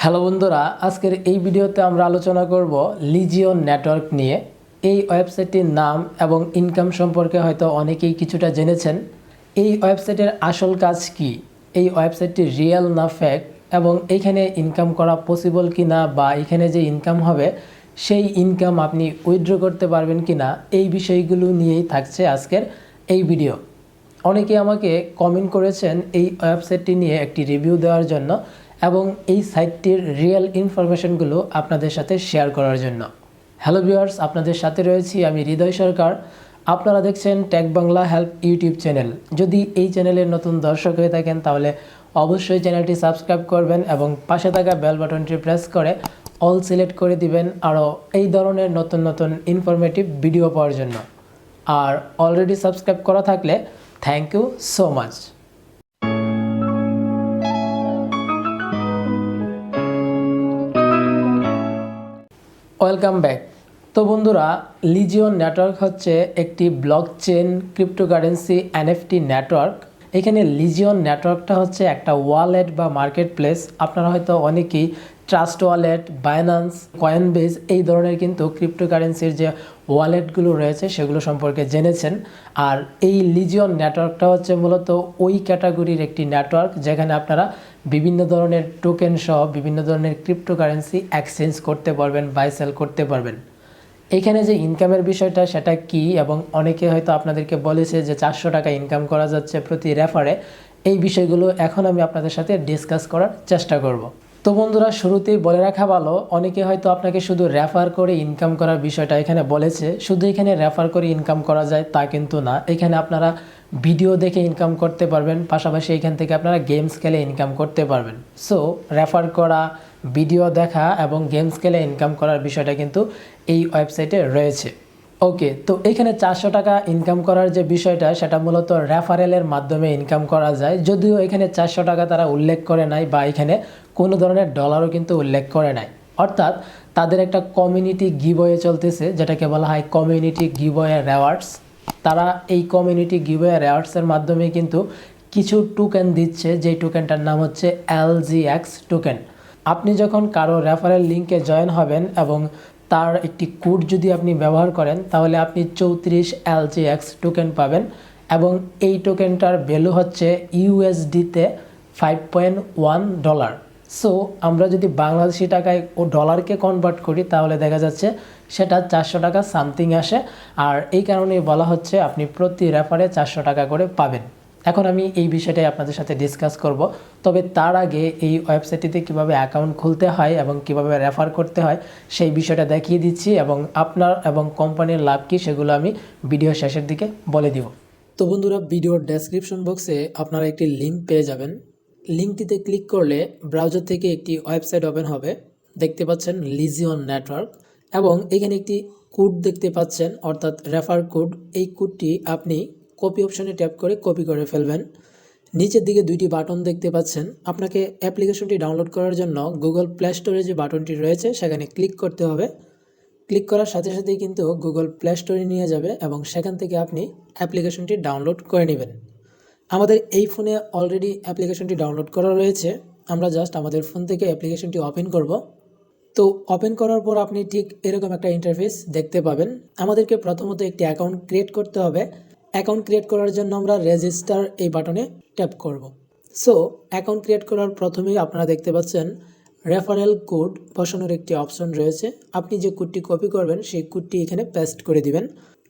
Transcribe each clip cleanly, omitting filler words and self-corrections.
Hello বন্ধুরা, আজকের এই ভিডিওতে আমরা আলোচনা করব লিজিয়ন নেটওয়ার্ক নিয়ে। এই ওয়েবসাইটটির নাম এবং ইনকাম সম্পর্কে হয়তো অনেকেই কিছুটা জেনেছেন। এই ওয়েবসাইটের আসল কাজ কি, এই ওয়েবসাইটটি রিয়েল না ফেক, এবং এইখানে ইনকাম করা পসিবল কি না, বা এখানে যে ইনকাম হবে সেই ইনকাম আপনি উইথড্র করতে পারবেন কি না, এই বিষয়গুলো নিয়েই থাকছে আজকের এই ভিডিও। অনেকে আমাকে কমেন্ট করেছেন এই ওয়েবসাইটটি নিয়ে একটি রিভিউ দেওয়ার জন্য এবং এই সাইটটির রিয়েল ইনফরমেশনগুলো আপনাদের সাথে শেয়ার করার জন্য। হ্যালো ভিউয়ার্স, আপনাদের সাথে রয়েছি আমি হৃদয় সরকার। আপনারা দেখছেন tech Bangla help YouTube channel. যদি এই চ্যানেলের নতুন দর্শক হয়ে থাকেন তাহলে অবশ্যই চ্যানেলটি সাবস্ক্রাইব করবেন এবং পাশে থাকা বেল বাটনটি প্রেস করে অল সিলেক্ট করে দিবেন আরও এই ধরনের নতুন নতুন ইনফরমেটিভ ভিডিও পাওয়ার জন্য। আর অলরেডি সাবস্ক্রাইব করা থাকলে thank you so much. Welcome back. তো বন্ধুরা, লিজিয়ন নেটওয়ার্ক হচ্ছে একটি ব্লকচেন ক্রিপ্টোকারেন্সি এনএফটি নেটওয়ার্ক। এখানে লিজিয়ন নেটওয়ার্কটা হচ্ছে একটা ওয়ালেট বা মার্কেট প্লেস। আপনারা হয়তো অনেকেই ট্রাস্ট ওয়ালেট, বাইন্যান্স, কয়েনবেজ এই ধরনের কিন্তু ক্রিপ্টোকারেন্সির যে ওয়ালেটগুলো রয়েছে সেগুলো সম্পর্কে জেনেছেন। আর এই লিজিয়ন নেটওয়ার্কটা হচ্ছে মূলত ওই ক্যাটাগরির একটি নেটওয়ার্ক যেখানে আপনারা বিভিন্ন ধরনের টোকেন সহ বিভিন্ন ধরনের ক্রিপ্টোকারেন্সি এক্সচেঞ্জ করতে পারবেন, বাই সেল করতে পারবেন। এখানে যে ইনকামের বিষয়টা সেটা কি, এবং অনেকে হয়তো আপনাদেরকে বলেছে যে 400 টাকা ইনকাম করা যাচ্ছে প্রতি রেফারে। এই বিষয়গুলো এখন আমি আপনাদের সাথে ডিসকাস করার চেষ্টা করব। তো বন্ধুরা, শুরুতেই বলে রাখা ভালো, অনেকে হয়তো আপনাকে শুধু রেফার করে ইনকাম করার বিষয়টা এখানে বলেছে। শুধু এখানে রেফার করে ইনকাম করা যায় তা কিন্তু না। এখানে আপনারা ভিডিও দেখে ইনকাম করতে পারবেন, পাশাপাশি এখান থেকে আপনারা গেমস খেলে ইনকাম করতে পারবেন। সো রেফার করা, ভিডিও দেখা এবং গেমস খেলে ইনকাম করার বিষয়টা কিন্তু এই ওয়েবসাইটে রয়েছে। ওকে, তো এখানে 400 টাকা ইনকাম করার যে বিষয়টা সেটা মূলত রেফারেলের মাধ্যমে ইনকাম করা যায়। যদিও এখানে 400 টাকা তারা উল্লেখ করে নাই, বা এখানে কোনো ধরনের ডলারও কিন্তু উল্লেখ করে নাই। অর্থাৎ তাদের একটা কমিউনিটি গিভওয়ে চলতেছে, যেটাকে বলা হয় কমিউনিটি গিভওয়ে রেওয়ার্ডস। তারা এই কমিউনিটি গিভওয়ে রেওয়ার্ডসের মাধ্যমে কিন্তু কিছু টোকেন দিচ্ছে, যেই টোকেনটার নাম হচ্ছে LGX টোকেন। আপনি যখন কারো রেফারেল লিঙ্কে জয়েন হবেন এবং তার একটি কোড যদি আপনি ব্যবহার করেন তাহলে আপনি 34 LGX টোকেন পাবেন, এবং এই টোকেনটার ভ্যালু হচ্ছে ইউএসডিতে $5.1। সো আমরা যদি বাংলাদেশি টাকায় ও ডলারকে কনভার্ট করি তাহলে দেখা যাচ্ছে সেটা 400 টাকা সামথিং আসে। আর এই কারণেই বলা হচ্ছে আপনি প্রতি রেফারে 400 টাকা করে পাবেন। এখন আমি এই বিষয়টাই আপনাদের সাথে ডিসকাস করব। তবে তার আগে এই ওয়েবসাইটটিতে কিভাবে অ্যাকাউন্ট খুলতে হয় এবং কিভাবে রেফার করতে হয় সেই বিষয়টা দেখিয়ে দিচ্ছি, এবং আপনার এবং কোম্পানির লাভ কী সেগুলো আমি ভিডিও শেষের দিকে বলে দিব। তো বন্ধুরা, ভিডিওর ডেসক্রিপশন বক্সে আপনারা একটি লিঙ্ক পেয়ে যাবেন। লিঙ্কটিতে ক্লিক করলে ব্রাউজার থেকে একটি ওয়েবসাইট ওপেন হবে। দেখতে পাচ্ছেন লিজিয়ন নেটওয়ার্ক, এবং এখানে একটি কোড দেখতে পাচ্ছেন, অর্থাৎ রেফার কোড। এই কোডটি আপনি কপি অপশনে ট্যাপ করে কপি করে ফেলবেন। নিচের দিকে দুইটি বাটন দেখতে পাচ্ছেন। আপনাকে অ্যাপ্লিকেশনটি ডাউনলোড করার জন্য গুগল প্লে স্টোরে যে বাটনটি রয়েছে সেখানে ক্লিক করতে হবে। ক্লিক করার সাথে সাথেই কিন্তু গুগল প্লে স্টোরে নিয়ে যাবে এবং সেখান থেকে আপনি অ্যাপ্লিকেশনটি ডাউনলোড করে নেবেন। আমাদের এই ফোনে অলরেডি অ্যাপ্লিকেশনটি ডাউনলোড করা রয়েছে। আমরা জাস্ট আমাদের ফোন থেকে অ্যাপ্লিকেশনটি ওপেন করব। তো ওপেন করার পর আপনি ঠিক এরকম একটা ইন্টারফেস দেখতে পাবেন। আমাদেরকে প্রথমত একটি অ্যাকাউন্ট ক্রিয়েট করতে হবে। অ্যাকাউন্ট ক্রিয়েট করার জন্য আমরা রেজিস্টার এই বাটনে ট্যাপ করব। সো অ্যাকাউন্ট ক্রিয়েট করার প্রথমেই আপনারা দেখতে পাচ্ছেন রেফারেল কোড বসানোর একটি অপশন রয়েছে। আপনি যে কোডটি কপি করবেন সেই কোডটি এখানে পেস্ট করে দিবেন,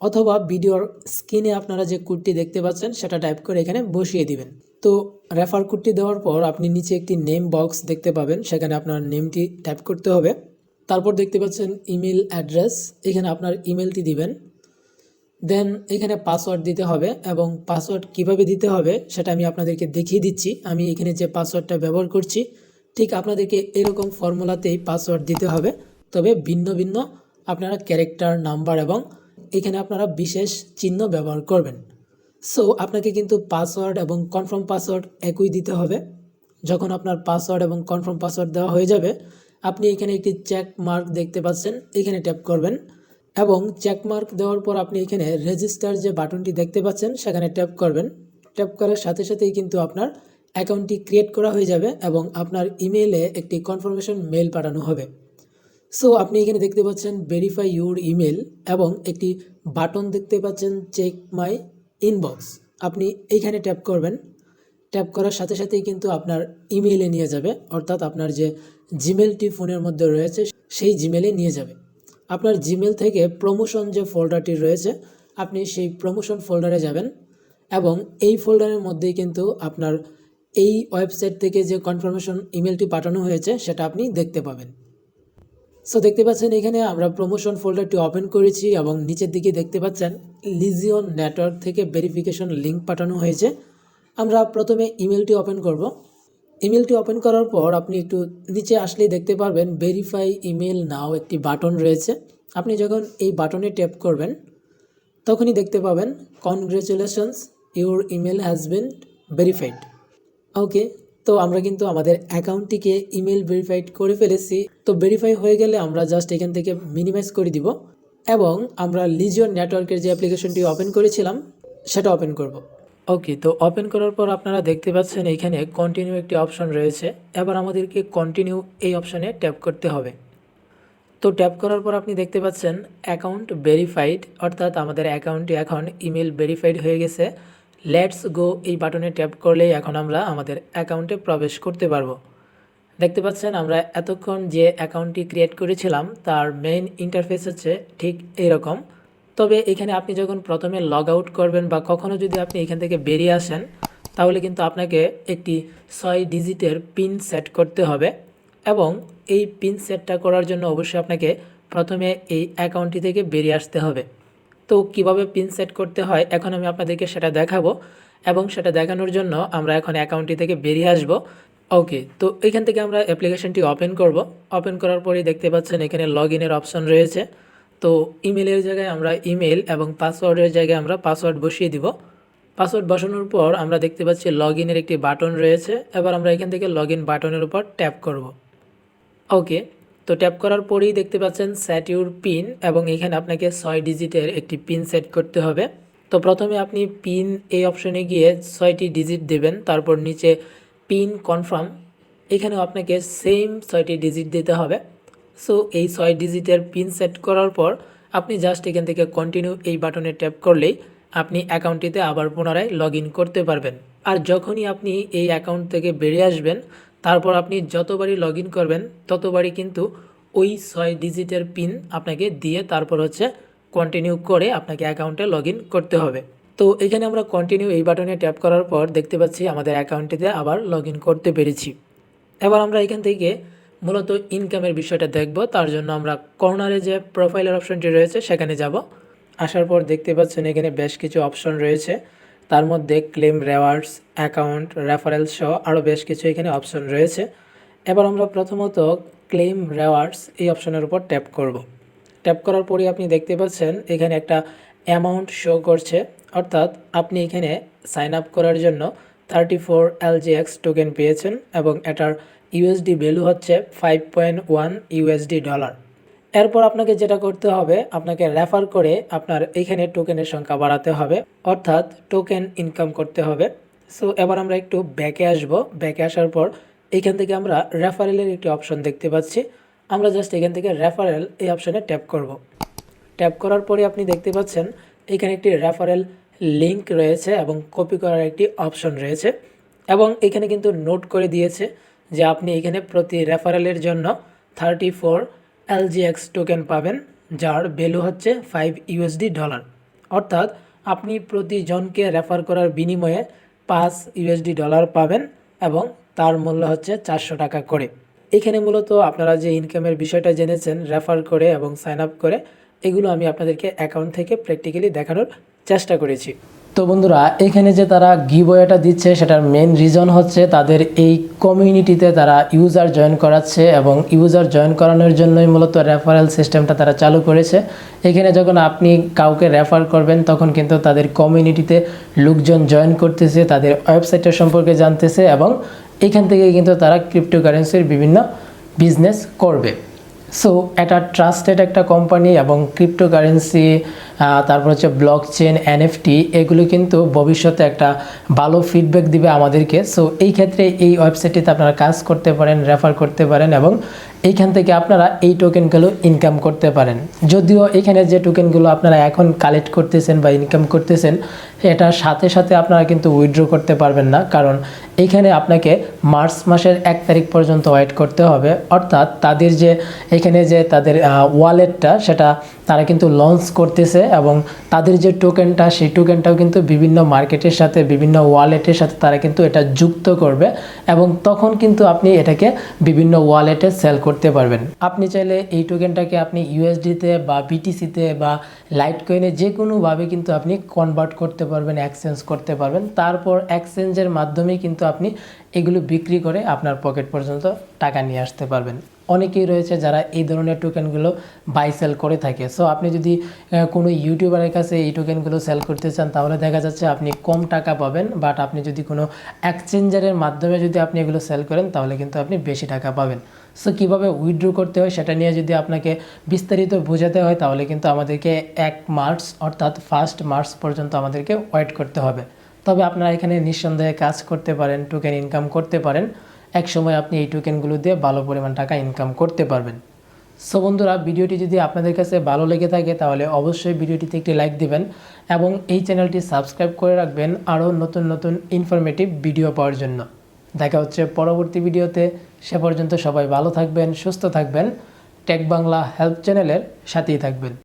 অথবা ভিডিওর স্ক্রিনে আপনারা যে কোডটি দেখতে পাচ্ছেন সেটা টাইপ করে এখানে বসিয়ে দিবেন। তো রেফার কোডটি দেওয়ার পর আপনি নিচে একটি নেম বক্স দেখতে পাবেন, সেখানে আপনার নেমটি টাইপ করতে হবে। তারপর দেখতে পাচ্ছেন ইমেল অ্যাড্রেস, এখানে আপনার ইমেলটি দিবেন। দেন এখানে পাসওয়ার্ড দিতে হবে, এবং পাসওয়ার্ড কিভাবে দিতে হবে সেটা আমি আপনাদেরকে দেখিয়ে দিচ্ছি। আমি এখানে যে পাসওয়ার্ডটা ব্যবহার করছি ঠিক আপনাদেরকে এরকম ফর্মুলাতেই পাসওয়ার্ড দিতে হবে, তবে ভিন্ন ভিন্ন আপনারা ক্যারেক্টার, নাম্বার এবং এখানে আপনারা বিশেষ চিহ্ন ব্যবহার করবেন। সো আপনাকে কিন্তু পাসওয়ার্ড এবং কনফার্ম পাসওয়ার্ড একই দিতে হবে। যখন আপনার পাসওয়ার্ড এবং কনফার্ম পাসওয়ার্ড দেওয়া হয়ে যাবে, আপনি এখানে একটি চেক মার্ক দেখতে পাচ্ছেন, এখানে ট্যাপ করবেন, এবং চেক মার্ক দেওয়ার পর আপনি এখানে রেজিস্টার যে বাটনটি দেখতে পাচ্ছেন সেখানে ট্যাপ করবেন। ট্যাপ করার সাথে সাথেই কিন্তু আপনার অ্যাকাউন্টটি ক্রিয়েট করা হয়ে যাবে এবং আপনার ইমেইলে একটি কনফার্মেশন মেইল পাঠানো হবে। সো আপনি এখানে দেখতে পাচ্ছেন ভেরিফাই ইউর ইমেল এবং একটি বাটন দেখতে পাচ্ছেন চেক মাই ইনবক্স। আপনি এইখানে ট্যাপ করবেন। ট্যাপ করার সাথে সাথেই কিন্তু আপনার ইমেইলে নিয়ে যাবে, অর্থাৎ আপনার যে জিমেলটি ফোনের মধ্যে রয়েছে সেই জিমেলে নিয়ে যাবে। আপনার জিমেল থেকে প্রমোশন যে ফোল্ডারটি রয়েছে আপনি সেই প্রমোশন ফোল্ডারে যাবেন এবং এই ফোল্ডারের মধ্যেই কিন্তু আপনার এই ওয়েবসাইট থেকে যে কনফার্মেশন ইমেলটি পাঠানো হয়েছে সেটা আপনি দেখতে পাবেন। সো দেখতে পাচ্ছেন এখানে আমরা প্রমোশন ফোল্ডারটি ওপেন করেছি এবং নিচের দিকে দেখতে পাচ্ছেন লিজিয়ন নেটওয়ার্ক থেকে ভেরিফিকেশন লিঙ্ক পাঠানো হয়েছে। আমরা প্রথমে ইমেলটি ওপেন করব। ইমেলটি ওপেন করার পর আপনি একটু নিচে আসলেই দেখতে পারবেন ভেরিফাই ইমেল নাও একটি বাটন রয়েছে। আপনি যখন এই বাটনে ট্যাপ করবেন তখনই দেখতে পাবেন congratulations your email has been verified. Okay, তো আমরা কিন্তু আমাদের অ্যাকাউন্টটিকে ইমেল ভেরিফাইড করে ফেলেছি। তো ভেরিফাই হয়ে গেলে আমরা জাস্ট এখান থেকে মিনিমাইজ করে দিব এবং আমরা লিজিয়ন নেটওয়ার্কের যে অ্যাপ্লিকেশনটি ওপেন করেছিলাম সেটা ওপেন করব। ওকে, তো ওপেন করার পর আপনারা দেখতে পাচ্ছেন এখানে কন্টিনিউ একটি অপশন রয়েছে। এবার আমাদেরকে কন্টিনিউ এই অপশনে ট্যাপ করতে হবে। তো ট্যাপ করার পর আপনি দেখতে পাচ্ছেন অ্যাকাউন্ট ভেরিফাইড, অর্থাৎ আমাদের অ্যাকাউন্টটি এখন ইমেল ভেরিফাইড হয়ে গেছে। লেটস গো এই বাটনে ট্যাপ করলেই এখন আমরা আমাদের অ্যাকাউন্টে প্রবেশ করতে পারবো। দেখতে পাচ্ছেন আমরা এতক্ষণ যে অ্যাকাউন্টটি ক্রিয়েট করেছিলাম তার মেইন ইন্টারফেস হচ্ছে ঠিক এইরকম। তবে এখানে আপনি যখন প্রথমে লগ আউট করবেন বা কখনও যদি আপনি এখান থেকে বেরিয়ে আসেন তাহলে কিন্তু আপনাকে একটি 6 ডিজিটের পিন সেট করতে হবে এবং এই পিন সেটটা করার জন্য অবশ্যই আপনাকে প্রথমে এই অ্যাকাউন্টটি থেকে বেরিয়ে আসতে হবে। তো কিভাবে পিন সেট করতে হয় এখন আমি আপনাদেরকে সেটা দেখাবো এবং সেটা দেখানোর জন্য আমরা এখন অ্যাকাউন্টটি থেকে বেরিয়ে আসব। ওকে, তো এখান থেকে আমরা অ্যাপ্লিকেশনটি ওপেন করব। ওপেন করার পরেই দেখতে পাচ্ছেন এখানে লগ ইনের অপশন রয়েছে। তো ইমেলের জায়গায় আমরা ইমেল এবং পাসওয়ার্ডের জায়গায় আমরা পাসওয়ার্ড বসিয়ে দিব। পাসওয়ার্ড বসানোর পর আমরা দেখতে পাচ্ছি লগ ইনের একটি বাটন রয়েছে। এবার আমরা এখান থেকে লগ ইন বাটনের উপর ট্যাপ করব। ওকে, তো ট্যাপ করার পরেই দেখতে পাচ্ছেন সেট ইউর পিন এবং এখানে আপনাকে 6 ডিজিটের একটি পিন সেট করতে হবে। তো প্রথমে আপনি পিন এই অপশনে গিয়ে 6টি ডিজিট দেবেন, তারপর নিচে পিন কনফার্ম, এখানেও আপনাকে সেম 6টি ডিজিট দিতে হবে। সো এই 6 ডিজিটের পিন সেট করার পর আপনি জাস্ট এখান থেকে কন্টিনিউ এই বাটনে ট্যাপ করলেই আপনি অ্যাকাউন্টটিতে আবার পুনরায় লগ ইন করতে পারবেন। আর যখনই আপনি এই অ্যাকাউন্ট থেকে বেরিয়ে আসবেন তারপর আপনি যতবারই লগ ইন করবেন ততবারই কিন্তু ওই 6 ডিজিটের পিন আপনাকে দিয়ে তারপর হচ্ছে কন্টিনিউ করে আপনাকে অ্যাকাউন্টে লগ ইন করতে হবে। তো এখানে আমরা কন্টিনিউ এই বাটনে ট্যাপ করার পর দেখতে পাচ্ছি আমাদের অ্যাকাউন্টটিতে আবার লগ ইন করতে পেরেছি। এবার আমরা এখান থেকে মূলত ইনকামের বিষয়টা দেখব। তার জন্য আমরা কর্নারে যে প্রোফাইলের অপশনটি রয়েছে সেখানে যাব। আসার পর দেখতে পাচ্ছেন এখানে বেশ কিছু অপশন রয়েছে, তার মধ্যে ক্লেম রেওয়ার্ডস, অ্যাকাউন্ট, রেফারেল সহ আরও বেশ কিছু এখানে অপশন রয়েছে। এবার আমরা প্রথমত ক্লেম রেওয়ার্ডস এই অপশনের উপর ট্যাপ করব। ট্যাপ করার পরে আপনি দেখতে পাচ্ছেন এখানে একটা অ্যামাউন্ট শো করছে, অর্থাৎ আপনি এখানে সাইন আপ করার জন্য 34 LGX টোকেন পেয়েছেন এবং এটার ইউএসডি ভ্যালু হচ্ছে 5.1 ইউএসডি ডলার। এরপর আপনাকে যেটা করতে হবে আপনাকে রেফার করে আপনার এইখানে টোকেনের সংখ্যা বাড়াতে হবে, অর্থাৎ টোকেন ইনকাম করতে হবে। সো এবার আমরা একটু ব্যাকে আসব। ব্যাকে আসার পর এইখান থেকে আমরা রেফারেলের একটি অপশন দেখতে পাচ্ছি। আমরা জাস্ট এখান থেকে রেফারেল এই অপশানে ট্যাপ করব। ট্যাপ করার পরে আপনি দেখতে পাচ্ছেন এখানে একটি রেফারেল লিঙ্ক রয়েছে এবং কপি করার একটি অপশন রয়েছে এবং এখানে কিন্তু নোট করে দিয়েছে যে আপনি এখানে প্রতি রেফারেলের জন্য 34 LGX টোকেন পাবেন, যার ভ্যালু হচ্ছে 5 ইউএসডি ডলার। অর্থাৎ আপনি প্রতিজনকে রেফার করার বিনিময়ে 5 ইউএসডি ডলার পাবেন এবং তার মূল্য হচ্ছে 400 টাকা করে। এখানে মূলত আপনারা যে ইনকামের বিষয়টা জেনেছেন রেফার করে এবং সাইন আপ করে, এগুলো আমি আপনাদেরকে অ্যাকাউন্ট থেকে প্র্যাকটিক্যালি দেখানোর চেষ্টা করেছি। তো বন্ধুরা, এখানে যে তারা গিভওয়েটা দিচ্ছে সেটার মেন রিজন হচ্ছে তাদের এই কমিউনিটিতে তারা ইউজার জয়েন করাচ্ছে এবং ইউজার জয়েন করানোর জন্যই মূলত রেফারেল সিস্টেমটা তারা চালু করেছে। এখানে যখন আপনি কাউকে রেফার করবেন তখন কিন্তু তাদের কমিউনিটিতে লোকজন জয়েন করতেছে, তাদের ওয়েবসাইটের সম্পর্কে জানতেছে এবং এখান থেকে কিন্তু তারা ক্রিপ্টোকারেন্সির বিভিন্ন বিজনেস করবে। সো এটা ট্রাস্টেড একটা কোম্পানি এবং ক্রিপ্টোকারেন্সি তারপর হচ্ছে ব্লক চেন, এনএফটি, এগুলো কিন্তু ভবিষ্যতে একটা ভালো ফিডব্যাক দিবে আমাদেরকে। সো এই ক্ষেত্রে এই ওয়েবসাইটটিতে আপনারা কাজ করতে পারেন, রেফার করতে পারেন এবং এইখান থেকে আপনারা এই টোকেনগুলো ইনকাম করতে পারেন। যদিও এখানে যে টোকেনগুলো আপনারা এখন কালেক্ট করতেছেন বা ইনকাম করতেছেন, এটার সাথে সাথে আপনারা কিন্তু উইথড্র করতে পারবেন না, কারণ এইখানে আপনাকে মার্চ মাসের 1 তারিখ পর্যন্ত ওয়েট করতে হবে। অর্থাৎ তাদের যে এখানে যে তাদের ওয়ালেটটা, সেটা তারা কিন্তু লঞ্চ করতেছে এবং তাদের যে টোকেনটা, সেই টোকেনটাও কিন্তু বিভিন্ন মার্কেটের সাথে, বিভিন্ন ওয়ালেটের সাথে তারা কিন্তু এটা যুক্ত করবে এবং তখন কিন্তু আপনি এটাকে বিভিন্ন ওয়ালেটে সেল করতে পারবেন। আপনি চাইলে এই টোকেনটাকে আপনি ইউএসডিতে বা বিটিসিতে বা লাইট কয়েনে যে কোনোভাবে কিন্তু আপনি কনভার্ট করতে পারবেন, এক্সচেঞ্জ করতে পারবেন। তারপর এক্সচেঞ্জের মাধ্যমেই কিন্তু আপনি এগুলো বিক্রি করে আপনার পকেট পর্যন্ত টাকা নিয়ে আসতে পারবেন। অনেকেই রয়েছে যারা এই ধরনের টোকেনগুলো বাই সেল করে থাকে। সো আপনি যদি কোনো ইউটিউবারের কাছে এই টোকেনগুলো সেল করতে চান, তাহলে দেখা যাচ্ছে আপনি কম টাকা পাবেন, বাট আপনি যদি কোনো এক্সচেঞ্জারের মাধ্যমে যদি আপনি এগুলো সেল করেন, তাহলে কিন্তু আপনি বেশি টাকা পাবেন। সো কীভাবে উইথড্র করতে হয় সেটা নিয়ে যদি আপনাকে বিস্তারিত বোঝাতে হয়, তাহলে কিন্তু আমাদেরকে 1 মার্চ অর্থাৎ 1 মার্চ পর্যন্ত আমাদেরকে ওয়েট করতে হবে। তবে আপনারা এখানে নিঃসন্দেহে কাজ করতে পারেন, টোকেন ইনকাম করতে পারেন। এক সময় আপনি এই টোকেনগুলো দিয়ে ভালো পরিমাণ টাকা ইনকাম করতে পারবেন। সো বন্ধুরা, ভিডিওটি যদি আপনাদের কাছে ভালো লেগে থাকে, তাহলে অবশ্যই ভিডিওটিতে একটি লাইক দিবেন এবং এই চ্যানেলটি সাবস্ক্রাইব করে রাখবেন আরও নতুন নতুন ইনফরমেটিভ ভিডিও পাওয়ার জন্য। দেখা হচ্ছে পরবর্তী ভিডিওতে। সে পর্যন্ত সবাই ভালো থাকবেন, সুস্থ থাকবেন, টেক বাংলা হেল্প চ্যানেলের সাথেই থাকবেন।